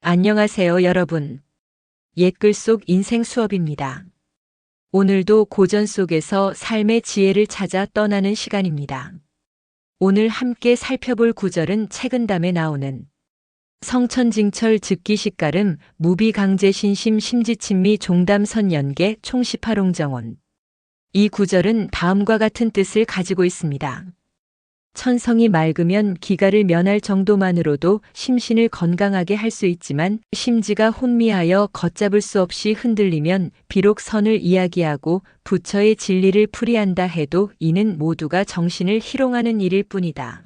안녕하세요, 여러분. 옛글 속 인생 수업입니다. 오늘도 고전 속에서 삶의 지혜를 찾아 떠나는 시간입니다. 오늘 함께 살펴볼 구절은 책은담에 나오는 성천징철 즉기식가름 무비강제신심 심지친미 종담선연계 총시파롱정원. 이 구절은 다음과 같은 뜻을 가지고 있습니다. 천성이 맑으면 기가를 면할 정도만으로도 심신을 건강하게 할 수 있지만 심지가 혼미하여 걷잡을 수 없이 흔들리면 비록 선을 이야기하고 부처의 진리를 풀이한다 해도 이는 모두가 정신을 희롱하는 일일 뿐이다.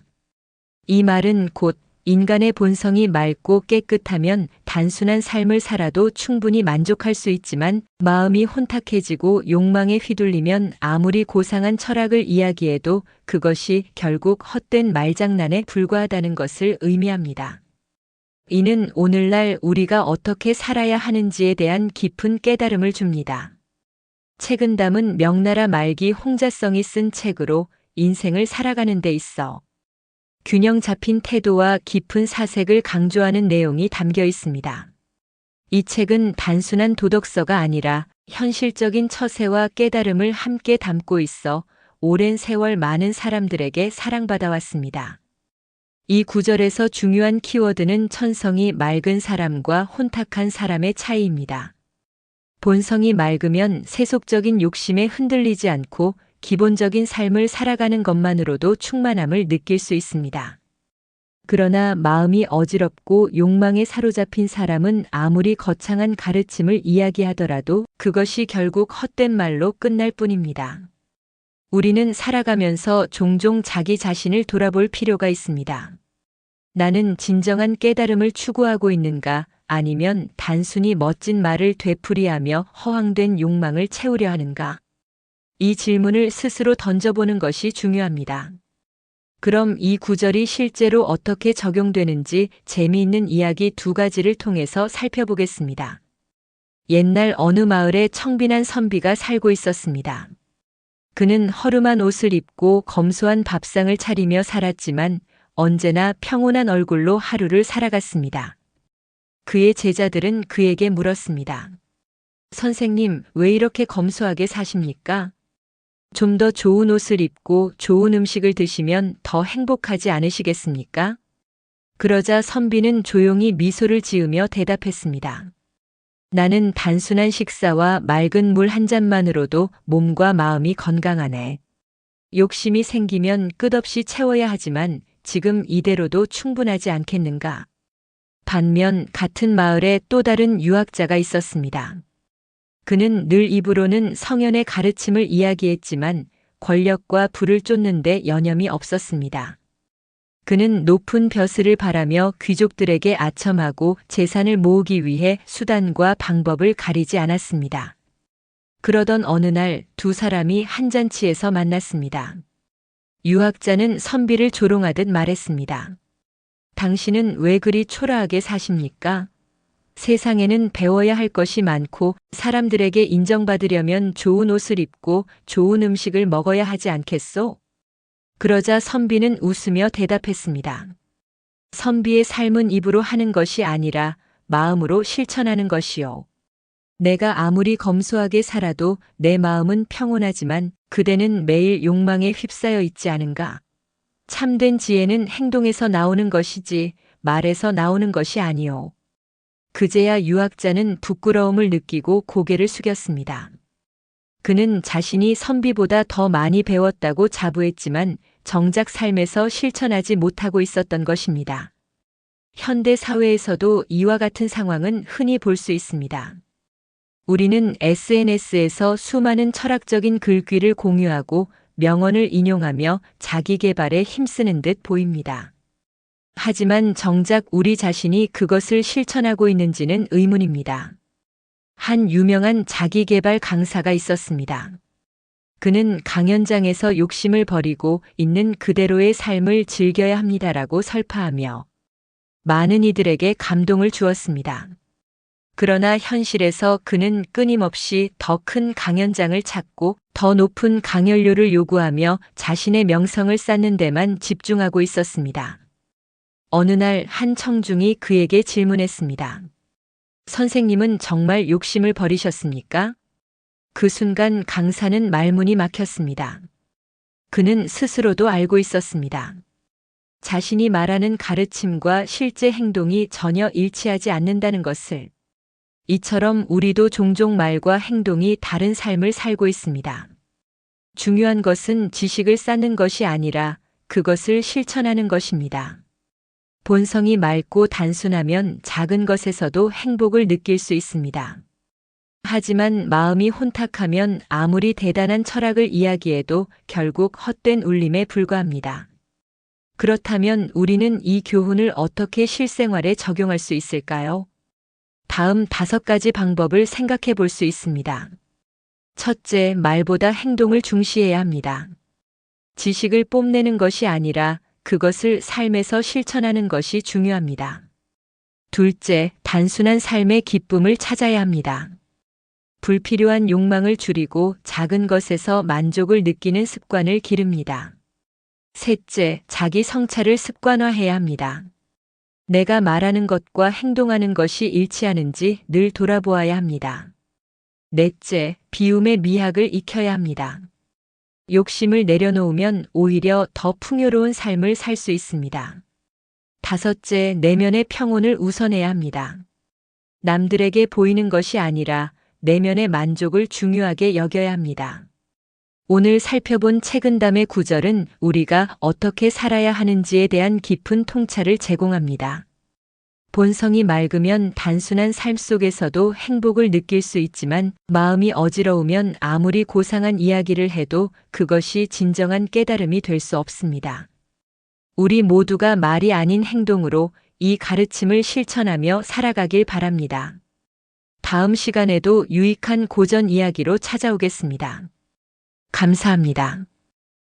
이 말은 곧 인간의 본성이 맑고 깨끗하면 단순한 삶을 살아도 충분히 만족할 수 있지만 마음이 혼탁해지고 욕망에 휘둘리면 아무리 고상한 철학을 이야기해도 그것이 결국 헛된 말장난에 불과하다는 것을 의미합니다. 이는 오늘날 우리가 어떻게 살아야 하는지에 대한 깊은 깨달음을 줍니다. 책은담은 명나라 말기 홍자성이 쓴 책으로 인생을 살아가는 데 있어 균형 잡힌 태도와 깊은 사색을 강조하는 내용이 담겨 있습니다. 이 책은 단순한 도덕서가 아니라 현실적인 처세와 깨달음을 함께 담고 있어 오랜 세월 많은 사람들에게 사랑받아왔습니다. 이 구절에서 중요한 키워드는 천성이 맑은 사람과 혼탁한 사람의 차이입니다. 본성이 맑으면 세속적인 욕심에 흔들리지 않고 기본적인 삶을 살아가는 것만으로도 충만함을 느낄 수 있습니다. 그러나 마음이 어지럽고 욕망에 사로잡힌 사람은 아무리 거창한 가르침을 이야기하더라도 그것이 결국 헛된 말로 끝날 뿐입니다. 우리는 살아가면서 종종 자기 자신을 돌아볼 필요가 있습니다. 나는 진정한 깨달음을 추구하고 있는가? 아니면 단순히 멋진 말을 되풀이하며 허황된 욕망을 채우려 하는가? 이 질문을 스스로 던져보는 것이 중요합니다. 그럼 이 구절이 실제로 어떻게 적용되는지 재미있는 이야기 두 가지를 통해서 살펴보겠습니다. 옛날 어느 마을에 청빈한 선비가 살고 있었습니다. 그는 허름한 옷을 입고 검소한 밥상을 차리며 살았지만 언제나 평온한 얼굴로 하루를 살아갔습니다. 그의 제자들은 그에게 물었습니다. 선생님, 왜 이렇게 검소하게 사십니까? 좀 더 좋은 옷을 입고 좋은 음식을 드시면 더 행복하지 않으시겠습니까? 그러자 선비는 조용히 미소를 지으며 대답했습니다. 나는 단순한 식사와 맑은 물 한 잔만으로도 몸과 마음이 건강하네. 욕심이 생기면 끝없이 채워야 하지만 지금 이대로도 충분하지 않겠는가? 반면 같은 마을에 또 다른 유학자가 있었습니다. 그는 늘 입으로는 성현의 가르침을 이야기했지만 권력과 부를 쫓는데 여념이 없었습니다. 그는 높은 벼슬을 바라며 귀족들에게 아첨하고 재산을 모으기 위해 수단과 방법을 가리지 않았습니다. 그러던 어느 날 두 사람이 한 잔치에서 만났습니다. 유학자는 선비를 조롱하듯 말했습니다. 당신은 왜 그리 초라하게 사십니까? 세상에는 배워야 할 것이 많고 사람들에게 인정받으려면 좋은 옷을 입고 좋은 음식을 먹어야 하지 않겠소? 그러자 선비는 웃으며 대답했습니다. 선비의 삶은 입으로 하는 것이 아니라 마음으로 실천하는 것이요. 내가 아무리 검소하게 살아도 내 마음은 평온하지만 그대는 매일 욕망에 휩싸여 있지 않은가? 참된 지혜는 행동에서 나오는 것이지 말에서 나오는 것이 아니오. 그제야 유학자는 부끄러움을 느끼고 고개를 숙였습니다. 그는 자신이 선비보다 더 많이 배웠다고 자부했지만 정작 삶에서 실천하지 못하고 있었던 것입니다. 현대 사회에서도 이와 같은 상황은 흔히 볼 수 있습니다. 우리는 SNS에서 수많은 철학적인 글귀를 공유하고 명언을 인용하며 자기 개발에 힘쓰는 듯 보입니다. 하지만 정작 우리 자신이 그것을 실천하고 있는지는 의문입니다. 한 유명한 자기개발 강사가 있었습니다. 그는 강연장에서 욕심을 버리고 있는 그대로의 삶을 즐겨야 합니다라고 설파하며 많은 이들에게 감동을 주었습니다. 그러나 현실에서 그는 끊임없이 더 큰 강연장을 찾고 더 높은 강연료를 요구하며 자신의 명성을 쌓는 데만 집중하고 있었습니다. 어느 날 한 청중이 그에게 질문했습니다. 선생님은 정말 욕심을 버리셨습니까? 그 순간 강사는 말문이 막혔습니다. 그는 스스로도 알고 있었습니다. 자신이 말하는 가르침과 실제 행동이 전혀 일치하지 않는다는 것을. 이처럼 우리도 종종 말과 행동이 다른 삶을 살고 있습니다. 중요한 것은 지식을 쌓는 것이 아니라 그것을 실천하는 것입니다. 본성이 맑고 단순하면 작은 것에서도 행복을 느낄 수 있습니다. 하지만 마음이 혼탁하면 아무리 대단한 철학을 이야기해도 결국 헛된 울림에 불과합니다. 그렇다면 우리는 이 교훈을 어떻게 실생활에 적용할 수 있을까요? 다음 5가지 방법을 생각해 볼 수 있습니다. 첫째, 말보다 행동을 중시해야 합니다. 지식을 뽐내는 것이 아니라 그것을 삶에서 실천하는 것이 중요합니다. 둘째, 단순한 삶의 기쁨을 찾아야 합니다. 불필요한 욕망을 줄이고 작은 것에서 만족을 느끼는 습관을 기릅니다. 셋째, 자기 성찰을 습관화해야 합니다. 내가 말하는 것과 행동하는 것이 일치하는지 늘 돌아보아야 합니다. 넷째, 비움의 미학을 익혀야 합니다. 욕심을 내려놓으면 오히려 더 풍요로운 삶을 살 수 있습니다. 다섯째, 내면의 평온을 우선해야 합니다. 남들에게 보이는 것이 아니라 내면의 만족을 중요하게 여겨야 합니다. 오늘 살펴본 책은담의 구절은 우리가 어떻게 살아야 하는지에 대한 깊은 통찰을 제공합니다. 본성이 맑으면 단순한 삶 속에서도 행복을 느낄 수 있지만 마음이 어지러우면 아무리 고상한 이야기를 해도 그것이 진정한 깨달음이 될 수 없습니다. 우리 모두가 말이 아닌 행동으로 이 가르침을 실천하며 살아가길 바랍니다. 다음 시간에도 유익한 고전 이야기로 찾아오겠습니다. 감사합니다.